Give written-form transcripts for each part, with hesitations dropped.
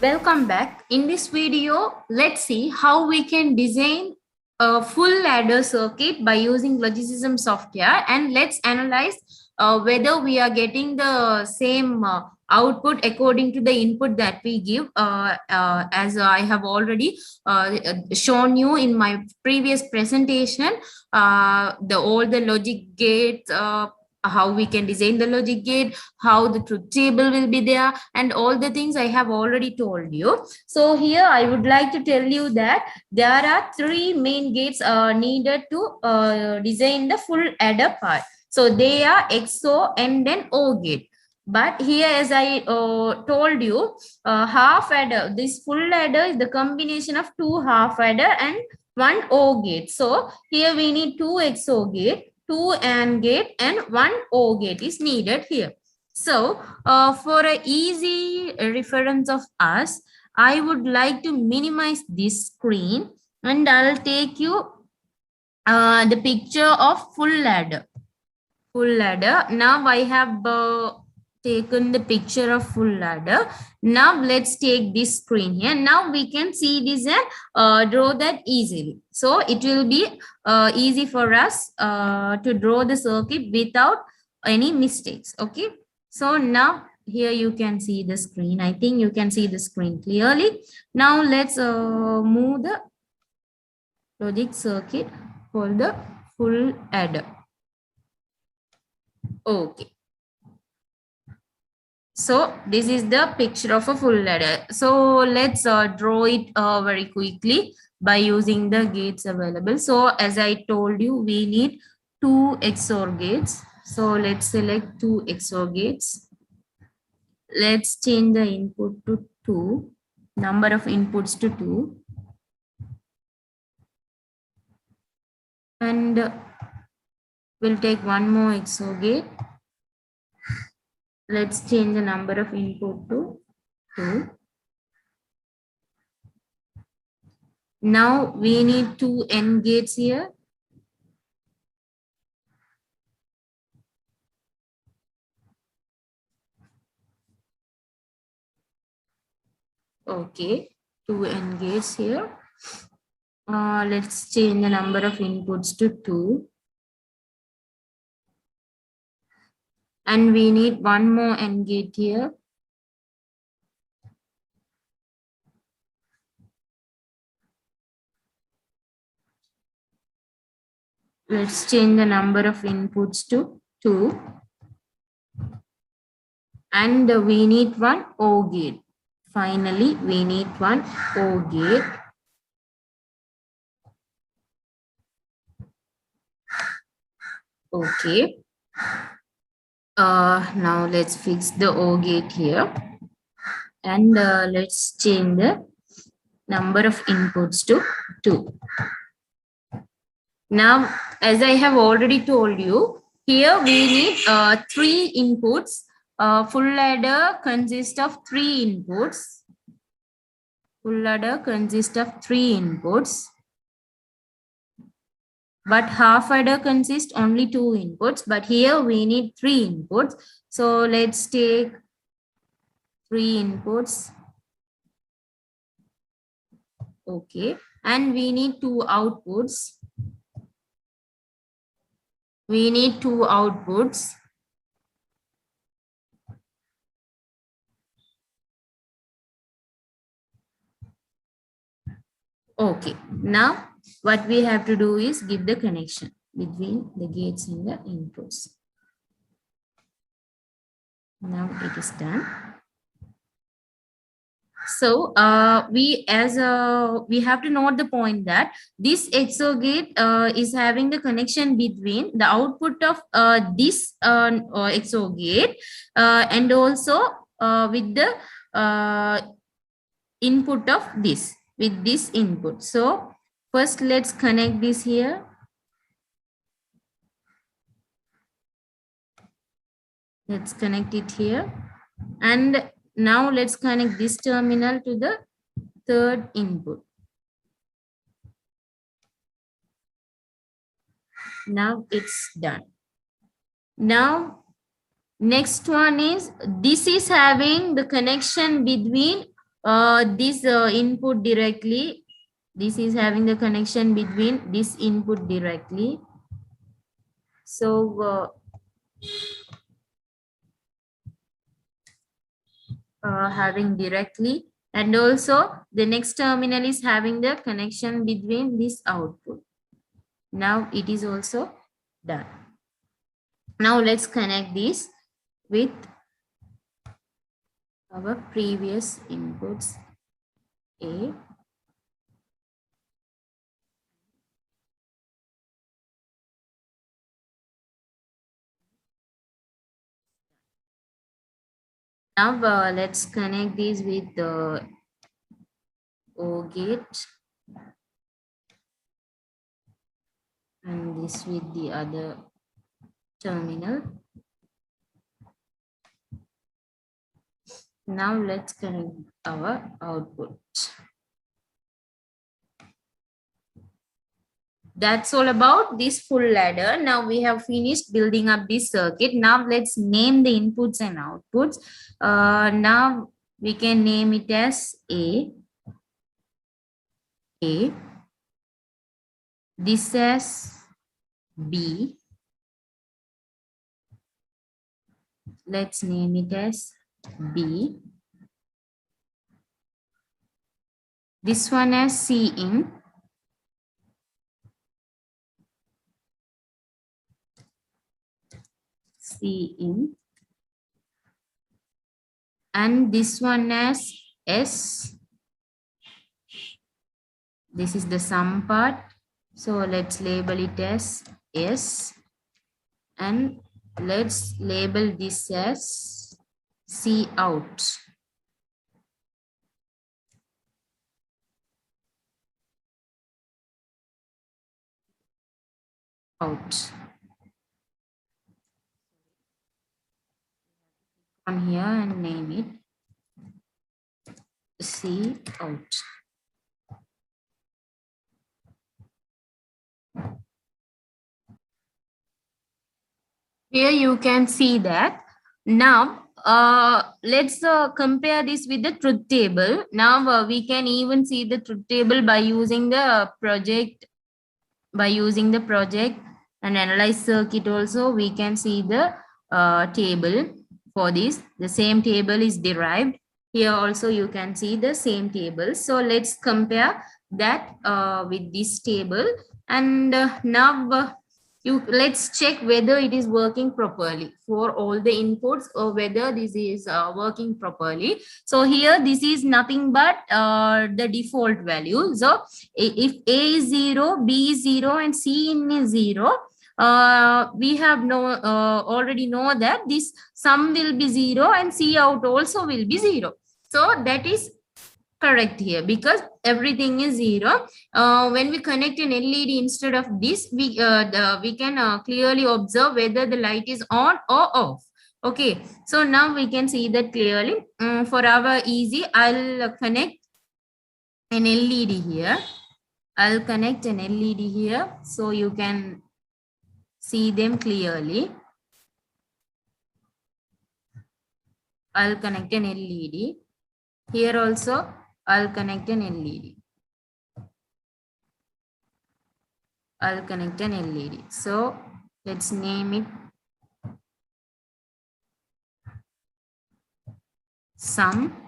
Welcome back. In this video, let's see how we can design a full ladder circuit by using Logicism software, and let's analyze whether we are getting the same output according to the input that we give, as I have already shown you in my previous presentation. The all the logic gates, how we can design the logic gate, how the truth table will be there, and all the things I have already told you. So here I would like to tell you that there are three main gates needed to design the full adder part. So they are XOR and then OR gate. But here, as I told you, half adder, this full adder is the combination of two half adder and one OR gate. So here we need two XOR gate, two AND gate, and one OR gate is needed here. So for an easy reference of us, I would like to minimize this screen, and I'll take you the picture of full ladder. Full ladder. Now I have taken the picture of full ladder. Now let's take this screen here. Now we can see this and draw that easily. So it will be easy for us to draw the circuit without any mistakes. Okay. So now here you can see the screen. I think you can see the screen clearly. Now let's move the logic circuit for the full adder. Okay. So this is the picture of a full ladder. So let's draw it very quickly by using the gates available. So as I told you, we need two XOR gates. So let's select two XOR gates. Let's change the input to 2, number of inputs to 2. And we'll take one more XOR gate. Let's change the number of input to 2. Now we need two AND gates here. Okay, two AND gates here. Let's change the number of inputs to 2. And we need one more AND gate here. Let's change the number of inputs to 2. And we need one OR gate. Finally, we need one OR gate. Okay. Now let's fix the OR gate here. And let's change the number of inputs to 2. Now, as I have already told you, here we need 3 inputs. Full ladder consists of 3 inputs. Full ladder consists of 3 inputs. But half adder consists only 2 inputs. But here we need 3 inputs. So let's take 3 inputs. Okay. And we need 2 outputs. We need 2 outputs. Okay. Now what we have to do is give the connection between the gates and the inputs. Now it is done. So we have to note the point that this XOR gate is having the connection between the output of this XOR gate and also with the input of this, with this input. So first let's connect this here. Let's connect it here. And now let's connect this terminal to the third input. Now it's done. Now next one is, this is having the connection between this input directly. This is having the connection between this input directly. So having directly, and also the next terminal is having the connection between this output. Now it is also done. Now let's connect this with our previous inputs A. Now let's connect these with the O gate and this with the other terminal. Now let's connect our output. That's all about this full ladder. Now we have finished building up this circuit. Now let's name the inputs and outputs. Now we can name it as A. This as B. Let's name it as B. This one as C in. C in. And this one as S. This is the sum part. So let's label it as S. And let's label this as C out. Out. On here and name it C out. Here you can see that. Now let's compare this with the truth table. Now we can even see the truth table by using the project. By using the project and analyze circuit also, we can see the table for this. The same table is derived. Here also you can see the same table. So let's compare that with this table. And now let's check whether it is working properly for all the inputs, or whether this is working properly. So here this is nothing but the default value. So if A is 0, B is 0 and C in is 0, we have already know that this sum will be 0 and C out also will be 0. So that is correct here because everything is 0. When we connect an LED instead of this, we can clearly observe whether the light is on or off. Okay, so now we can see that clearly. For our easy, I'll connect an LED here. I'll connect an LED here so you can see them clearly. I'll connect an LED. Here also, I'll connect an LED. I'll connect an LED. So let's name it sum.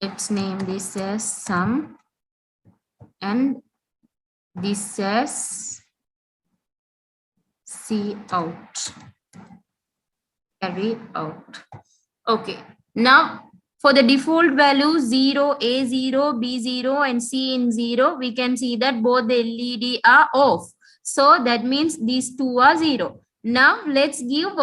Let's name this as sum and this as C out. Carry out. Okay. Now for the default value 0, A0, B0 and C in 0, we can see that both the LED are off. So that means these two are 0. Now let's give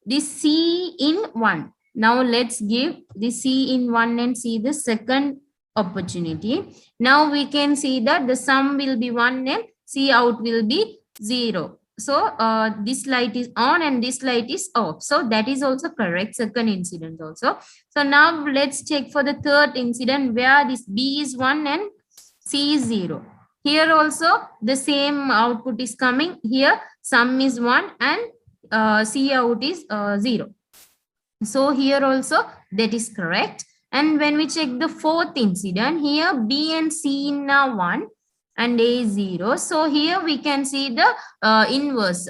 this C in 1. Now let's give the C in 1 and see the second opportunity. Now we can see that the sum will be 1 and C out will be 0. So this light is on and this light is off. So that is also correct, second incident also. So now let's check for the third incident where this B is 1 and C is 0. Here also the same output is coming. Here sum is 1 and C out is 0. So here also that is correct. And when we check the fourth incident, here B and C are 1 and A is 0. So here we can see the inverse.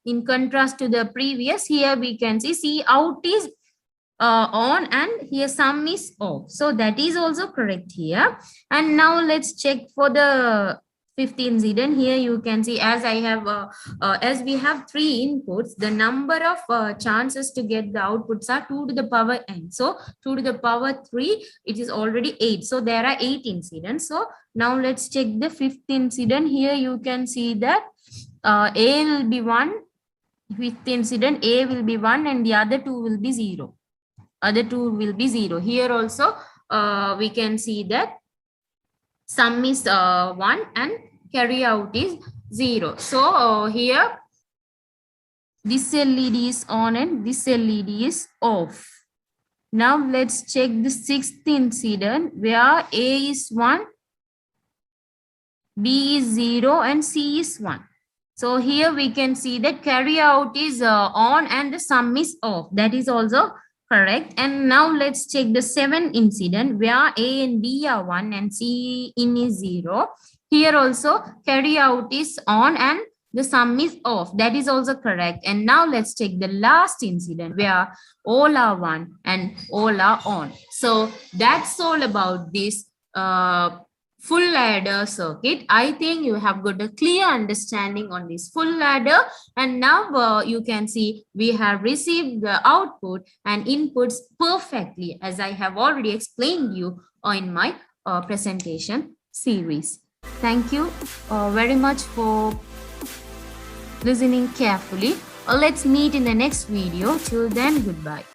In contrast to the previous, here we can see C out is on and here sum is off. So that is also correct here. And now let's check for the fifth incident. Here you can see, as I have as we have 3 inputs, the number of chances to get the outputs are 2 to the power n. So 2 to the power 3, it is already 8. So there are 8 incidents. So now let's check the fifth incident. Here you can see that A will be 1. Fifth incident, A will be 1 and the other 2 will be 0. Other 2 will be 0. Here also we can see that sum is 1 and carry out is 0. So here this LED is on and this LED is off. Now let's check the sixth incident where A is 1, B is 0 and C is 1. So here we can see that carry out is on and the sum is off. That is also correct. And now let's check the seventh incident where A and B are 1 and C in is 0. Here also carry out is on and the sum is off. That is also correct. And now let's check the last incident where all are 1 and all are on. So that's all about this full ladder circuit. I think you have got a clear understanding on this full ladder. And now you can see we have received the output and inputs perfectly, as I have already explained you in my presentation series. Thank you very much for listening carefully. Let's meet in the next video. Till then, goodbye.